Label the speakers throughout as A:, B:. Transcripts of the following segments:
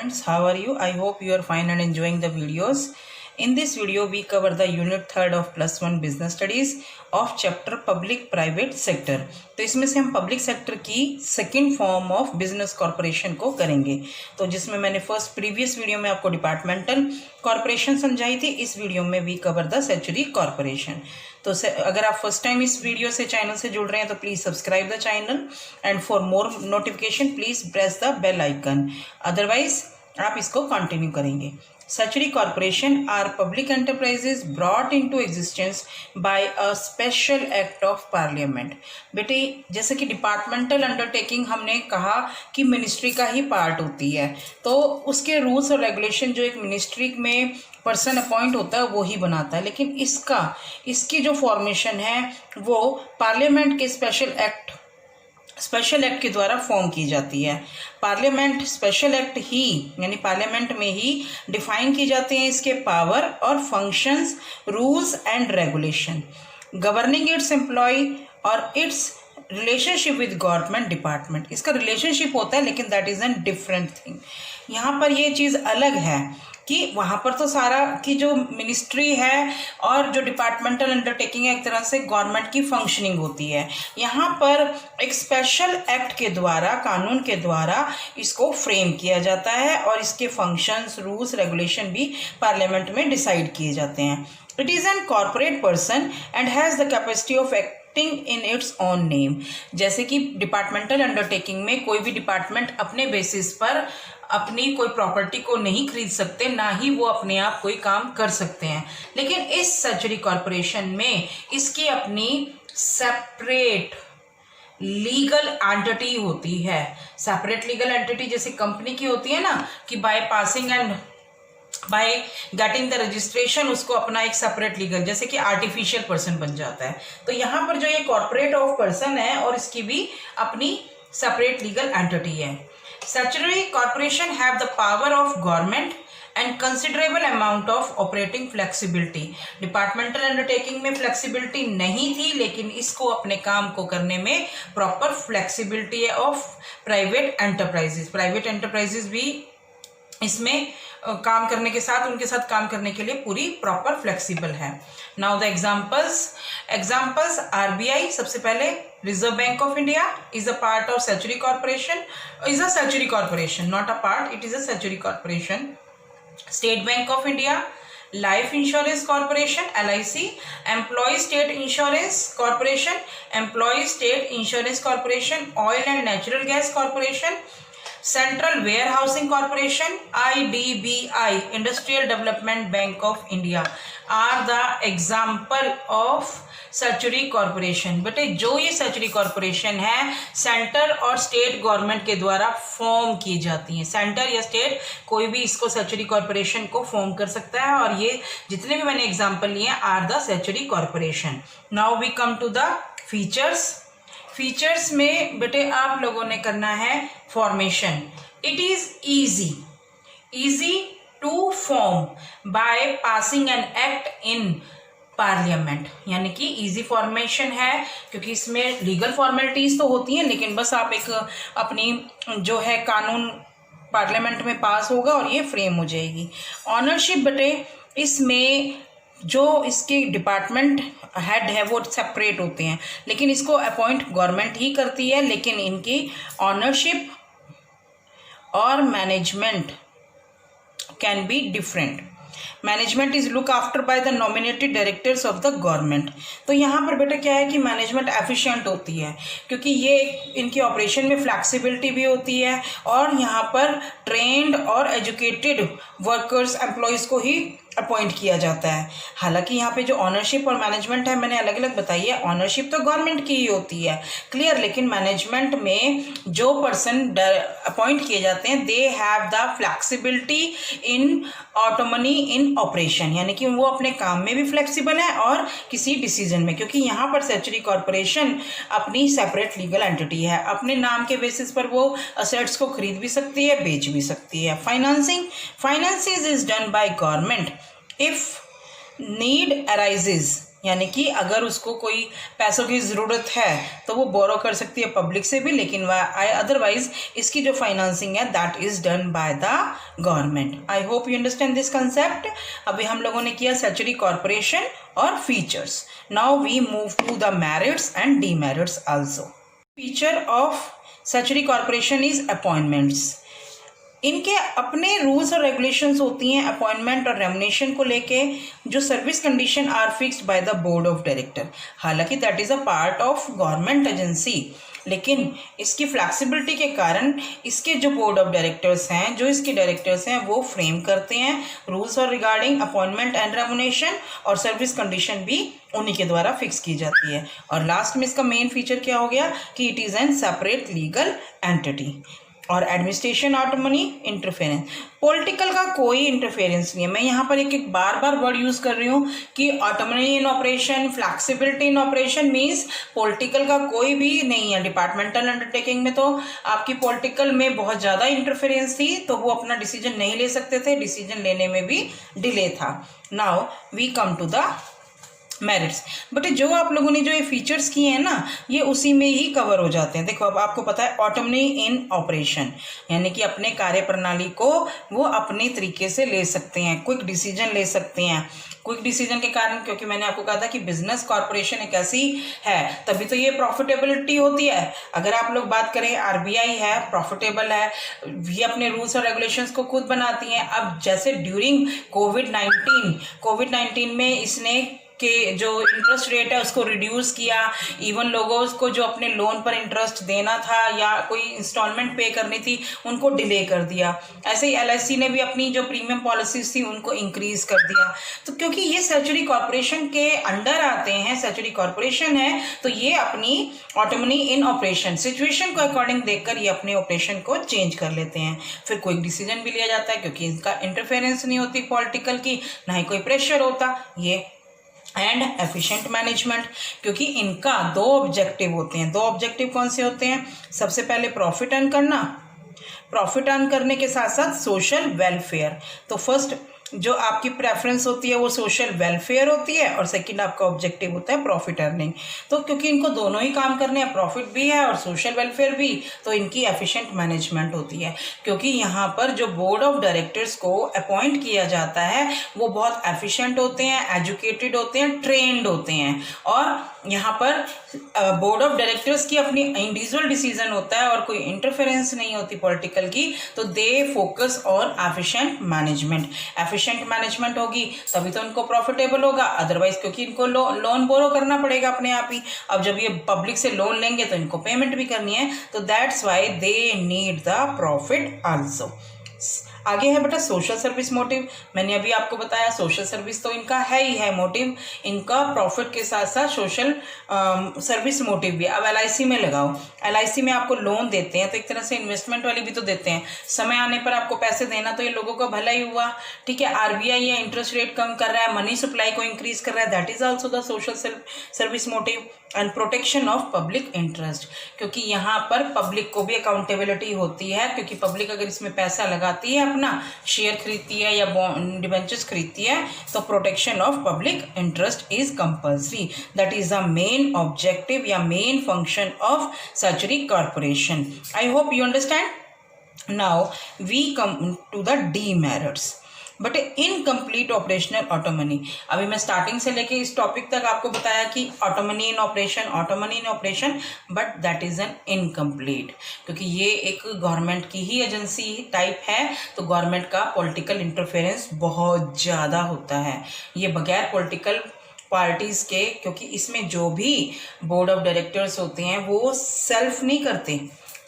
A: students, how are you? I hope you are fine and enjoying the videos. In this video we cover the unit 3rd of +1 business studies of chapter public private sector. तो इसमें से हम public sector की second form of business corporation को करेंगे। तो जिसमें मैंने प्रीवियस वीडियो में आपको डिपार्टमेंटल कॉर्पोरेशन समझाई थी, इस वीडियो में we cover the statutory corporation. तो अगर आप फर्स्ट टाइम इस वीडियो से चैनल से जुड़ रहे हैं तो please subscribe the channel and for more notification please press the bell icon, otherwise आप इसको कंटिन्यू करेंगे। Statutory corporation are public enterprises brought into existence by a special act of parliament। बेटे जैसे कि डिपार्टमेंटल अंडरटेकिंग हमने कहा कि ministry का ही पार्ट होती है, तो उसके रूल्स और रेगुलेशन जो एक मिनिस्ट्री में पर्सन अपॉइंट होता है वो ही बनाता है, लेकिन इसकी जो फॉर्मेशन है वो पार्लियामेंट के स्पेशल एक्ट के द्वारा फॉर्म की जाती है। पार्लियामेंट स्पेशल एक्ट ही यानी पार्लियामेंट में ही डिफाइन की जाते हैं इसके पावर और functions, rules and regulation, governing its employ और its relationship with government department. इसका रिलेशनशिप होता है लेकिन that is an different thing. यहाँ पर ये चीज़ अलग है कि वहाँ पर तो सारा की जो मिनिस्ट्री है और जो डिपार्टमेंटल अंडरटेकिंग है एक तरह से गवर्नमेंट की फंक्शनिंग होती है। यहाँ पर एक स्पेशल एक्ट के द्वारा, कानून के द्वारा इसको फ्रेम किया जाता है और इसके फंक्शंस, रूल्स, रेगुलेशन भी पार्लियामेंट में डिसाइड किए जाते हैं। It is an corporate person and has the capacity of acting in its own name. जैसे कि डिपार्टमेंटल अंडरटेकिंग में कोई भी डिपार्टमेंट अपने बेसिस पर अपनी कोई प्रॉपर्टी को नहीं खरीद सकते, ना ही वो अपने आप कोई काम कर सकते हैं, लेकिन इस स्टैट्यूटरी कॉर्पोरेशन में इसकी अपनी सेपरेट लीगल एंटिटी होती है। सेपरेट लीगल एंटिटी जैसे कंपनी की होती है ना, कि by passing and by getting the registration उसको अपना एक सेपरेट लीगल, जैसे कि आर्टिफिशियल पर्सन बन जाता है। तो यहाँ पर जो ये कॉर्पोरेट ऑफ पर्सन है और इसकी भी अपनी सेपरेट लीगल एंटिटी है। Statutory corporation have the power of government and considerable amount of operating flexibility। Departmental undertaking में फ्लेक्सिबिलिटी नहीं थी, लेकिन इसको अपने काम को करने में प्रॉपर फ्लेक्सिबिलिटी है of private enterprises. Private enterprises भी इसमें काम करने के साथ, उनके साथ काम करने के लिए पूरी प्रॉपर फ्लेक्सिबल है। नाउ द एग्जाम्पल्स RBI सबसे पहले, reserve bank of India is a part of statutory corporation, is a statutory corporation, not a part, it is a statutory corporation. State bank of India, life insurance corporation LIC, employ state insurance corporation, employ state insurance corporation, oil and natural gas corporation, central warehousing corporation, IDBI industrial development bank of India are the example of statutory corporation. बेटे जो ये statutory corporation है centre और state government के द्वारा form की जाती है। सेंटर या स्टेट कोई भी इसको स्टैट्यूटरी कॉर्पोरेशन को फॉर्म कर सकता है, और ये जितने भी मैंने एग्जाम्पल लिए are the statutory corporation. Now we come to the features में बेटे आप लोगों ने करना है formation. It is easy to form by passing an act in parliament, यानी कि इजी फॉर्मेशन है क्योंकि इसमें लीगल फॉर्मेलिटीज तो होती हैं, लेकिन बस आप एक अपनी जो है कानून पार्लियामेंट में पास होगा और ये फ्रेम हो जाएगी। ऑनरशिप बेटे इसमें जो इसके डिपार्टमेंट हेड है वो सेपरेट होते हैं, लेकिन इसको अपॉइंट गवर्नमेंट ही करती है, लेकिन इनकी ऑनरशिप और management can be different. Management is look after by the nominated directors of the government. तो यहाँ पर बेटा क्या है कि मैनेजमेंट एफिशिएंट होती है क्योंकि ये इनकी ऑपरेशन में फ्लैक्सिबिलिटी भी होती है, और यहाँ पर ट्रेंड और एजुकेटेड वर्कर्स, एम्प्लॉयज़ को ही अपॉइंट किया जाता है। हालांकि यहाँ पे जो ऑनरशिप और मैनेजमेंट है मैंने अलग अलग बताई है, ऑनरशिप तो गवर्नमेंट की ही होती है, क्लियर, लेकिन मैनेजमेंट में जो पर्सन अपॉइंट किए जाते हैं they have the flexibility in autonomy in operation, यानी कि वो अपने काम में भी फ्लेक्सिबल है और किसी डिसीजन में, क्योंकि यहाँ पर स्टैट्यूटरी कॉर्पोरेशन अपनी सेपरेट लीगल एंटिटी है, अपने नाम के बेसिस पर वो असेट्स को खरीद भी सकती है, बेच भी सकती है। Financing is done by government if need arises, यानी कि अगर उसको कोई पैसों की ज़रूरत है तो वो बोरो कर सकती है पब्लिक से भी, लेकिन अदरवाइज इसकी जो फाइनेंसिंग है that is done by the government. I hope you understand this concept. अभी हम लोगों ने किया स्टैट्यूटरी कॉर्पोरेशन और features. Now we move to the merits and demerits also. Feature of statutory corporation is appointments. इनके अपने rules और regulations होती हैं अपॉइंटमेंट और रेमुनेशन को लेके, जो service condition are fixed by the board of director. हालांकि that is a part of government agency, लेकिन इसकी फ्लैक्सिबिलिटी के कारण इसके जो बोर्ड ऑफ डायरेक्टर्स हैं, जो इसके डायरेक्टर्स हैं, वो फ्रेम करते हैं रूल्स और रिगार्डिंग अपॉइंटमेंट एंड रेमुनेशन, और सर्विस कंडीशन भी उन्हीं के द्वारा फिक्स की जाती है। और लास्ट में इसका मेन फीचर क्या हो गया कि it is an separate legal entity. और एडमिनिस्ट्रेशन ऑटोनॉमी, इंटरफेरेंस, पॉलिटिकल का कोई इंटरफेरेंस नहीं है। मैं यहाँ पर एक बार बार वर्ड यूज़ कर रही हूँ कि ऑटोनॉमी इन ऑपरेशन, फ्लैक्सिबिलिटी इन ऑपरेशन मीन्स पॉलिटिकल का कोई भी नहीं है। डिपार्टमेंटल अंडरटेकिंग में तो आपकी पॉलिटिकल में बहुत ज़्यादा इंटरफेरेंस थी, तो वो अपना डिसीजन नहीं ले सकते थे, डिसीजन लेने में भी डिले था। Now we come to the merits. But जो आप लोगों ने जो ये फीचर्स किए हैं ना, ये उसी में ही कवर हो जाते हैं। देखो अब आपको पता है ऑटोनॉमी इन ऑपरेशन, यानी कि अपने कार्य प्रणाली को वो अपने तरीके से ले सकते हैं, क्विक डिसीजन ले सकते हैं। क्विक डिसीजन के कारण, क्योंकि मैंने आपको कहा था कि बिजनेस कॉर्पोरेशन एक ऐसी है, तभी तो ये प्रॉफिटेबिलिटी होती है। अगर आप लोग बात करें, आरबीआई है, प्रॉफिटेबल है, ये अपने रूल्स और रेगुलेशंस को खुद बनाती हैं। अब जैसे ड्यूरिंग कोविड 19 में इसने के जो इंटरेस्ट रेट है उसको रिड्यूस किया। इवन लोगों को जो अपने लोन पर इंटरेस्ट देना था या कोई इंस्टॉलमेंट पे करनी थी उनको डिले कर दिया। ऐसे ही एलआईसी ने भी अपनी जो प्रीमियम पॉलिसीज थी उनको इंक्रीज कर दिया। तो क्योंकि ये स्टैट्यूटरी कॉर्पोरेशन के अंडर आते हैं, स्टैट्यूटरी कॉर्पोरेशन है, तो ये अपनी ऑटोनॉमी इन ऑपरेशन सिचुएशन को अकॉर्डिंग देखकर ये अपने ऑपरेशन को चेंज कर लेते हैं। फिर कोई डिसीजन भी लिया जाता है क्योंकि इनका इंटरफेरेंस नहीं होती पॉलिटिकल की, ना ही कोई प्रेशर होता। ये एंड एफिशिएंट मैनेजमेंट, क्योंकि इनका दो ऑब्जेक्टिव होते हैं। दो ऑब्जेक्टिव कौन से होते हैं? सबसे पहले प्रॉफिट अर्न करना, प्रॉफिट अर्न करने के साथ साथ सोशल वेलफेयर। तो फर्स्ट जो आपकी प्रेफरेंस होती है वो सोशल वेलफेयर होती है, और सेकंड आपका ऑब्जेक्टिव होता है प्रॉफिट अर्निंग। तो क्योंकि इनको दोनों ही काम करने हैं, प्रॉफिट भी है और सोशल वेलफेयर भी, तो इनकी एफिशिएंट मैनेजमेंट होती है। क्योंकि यहाँ पर जो बोर्ड ऑफ डायरेक्टर्स को अपॉइंट किया जाता है वो बहुत एफिशिएंट होते हैं, एजुकेटेड होते हैं, ट्रेंड होते हैं। और यहाँ पर बोर्ड ऑफ डायरेक्टर्स की अपनी इंडिविजुअल डिसीजन होता है और कोई इंटरफेरेंस नहीं होती पॉलिटिकल की, तो they focus on efficient management. Efficient management होगी तभी तो उनको प्रॉफिटेबल होगा, अदरवाइज क्योंकि इनको लोन बोरो करना पड़ेगा अपने आप ही। अब जब ये पब्लिक से लोन लेंगे तो इनको पेमेंट भी करनी है, तो that's why they need the profit also. आगे है बेटा सोशल सर्विस मोटिव। मैंने अभी आपको बताया सोशल सर्विस तो इनका है ही है मोटिव, इनका प्रॉफिट के साथ साथ सोशल सर्विस मोटिव भी। अब एलआईसी में लगाओ, एलआईसी में आपको लोन देते हैं तो एक तरह से इन्वेस्टमेंट वाली भी तो देते हैं, समय आने पर आपको पैसे देना, तो ये लोगों का भला ही हुआ। ठीक है, आरबीआई या इंटरेस्ट रेट कम कर रहा है, मनी सप्लाई को इंक्रीज कर रहा है, that is also the social service motive. And protection of public interest, क्योंकि यहाँ पर पब्लिक को भी अकाउंटेबिलिटी होती है, क्योंकि पब्लिक अगर इसमें पैसा लगाती है, अपना शेयर खरीदती है या डिबेंचर्स खरीदती है, तो protection of public interest is compulsory. That is the main objective या main function of statutory corporation. I hope you understand. Now we come to the demerits. But incomplete operational autonomy. अभी मैं starting से लेके इस topic तक आपको बताया कि autonomy in operation, but that is an incomplete, क्योंकि ये एक गवर्नमेंट की ही एजेंसी टाइप है, तो गवर्नमेंट का पॉलिटिकल इंटरफेरेंस बहुत ज़्यादा होता है। ये बगैर पॉलिटिकल पार्टीज़ के, क्योंकि इसमें जो भी बोर्ड ऑफ डायरेक्टर्स होते हैं वो सेल्फ नहीं करते,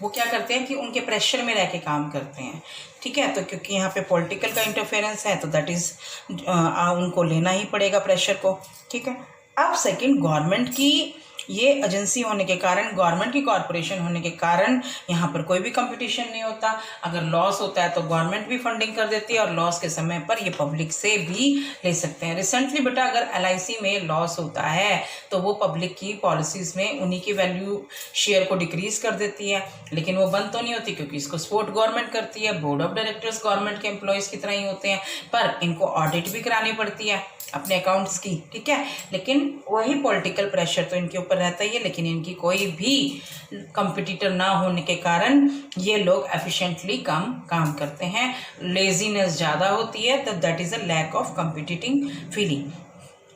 A: वो क्या करते हैं कि उनके प्रेशर में रह के काम करते हैं। ठीक है, तो क्योंकि यहाँ पे पॉलिटिकल का इंटरफेरेंस है तो दैट इज उनको लेना ही पड़ेगा प्रेशर को। ठीक है, अब सेकंड गवर्नमेंट की ये एजेंसी होने के कारण, गवर्नमेंट की कॉरपोरेशन होने के कारण यहाँ पर कोई भी कंपटीशन नहीं होता। अगर लॉस होता है तो गवर्नमेंट भी फंडिंग कर देती है और लॉस के समय पर ये पब्लिक से भी ले सकते हैं। रिसेंटली बेटा अगर LIC में लॉस होता है तो वो पब्लिक की पॉलिसीज में उन्हीं की वैल्यू शेयर को डिक्रीज कर देती है, लेकिन वो बंद तो नहीं होती क्योंकि इसको सपोर्ट गवर्नमेंट करती है। बोर्ड ऑफ डायरेक्टर्स गवर्नमेंट के एम्प्लॉयज़ की तरह ही होते हैं, पर इनको ऑडिट भी करानी पड़ती है अपने अकाउंट्स की, ठीक है। लेकिन वही पॉलिटिकल प्रेशर तो इनके ऊपर रहता ही है, लेकिन इनकी कोई भी कंपटीटर ना होने के कारण ये लोग एफिशिएंटली काम करते हैं। लेजीनेस ज़्यादा होती है, तो that is a lack of competing feeling.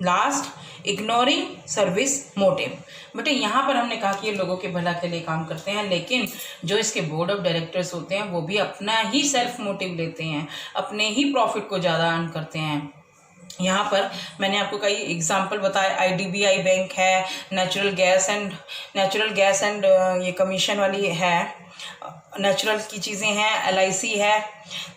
A: Last, ignoring service motive. बेटे यहाँ पर हमने कहा कि ये लोगों के भला के लिए काम करते हैं, लेकिन जो इसके बोर्ड ऑफ डायरेक्टर्स होते हैं वो भी अपना ही सेल्फ मोटिव लेते हैं, अपने ही प्रॉफिट को ज़्यादा अर्न करते हैं। यहाँ पर मैंने आपको कई एग्जाम्पल बताए, IDBI बैंक है, नेचुरल गैस एंड ये कमीशन वाली है, नेचुरल की चीज़ें हैं, LIC है।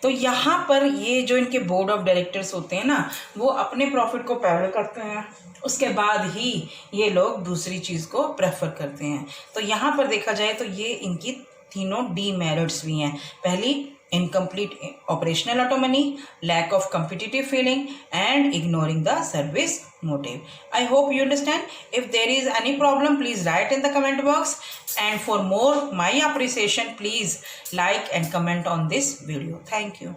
A: तो यहाँ पर ये जो इनके बोर्ड ऑफ डायरेक्टर्स होते हैं ना, वो अपने प्रॉफिट को पहले करते हैं, उसके बाद ही ये लोग दूसरी चीज़ को प्रेफर करते हैं। तो यहाँ पर देखा जाए तो ये इनकी तीनों डीमेरिट्स भी हैं। पहली, incomplete operational autonomy, lack of competitive feeling, and ignoring the service motive. I hope you understand. If there is any problem, please write in the comment box, and for more my appreciation, please like and comment on this video. Thank you.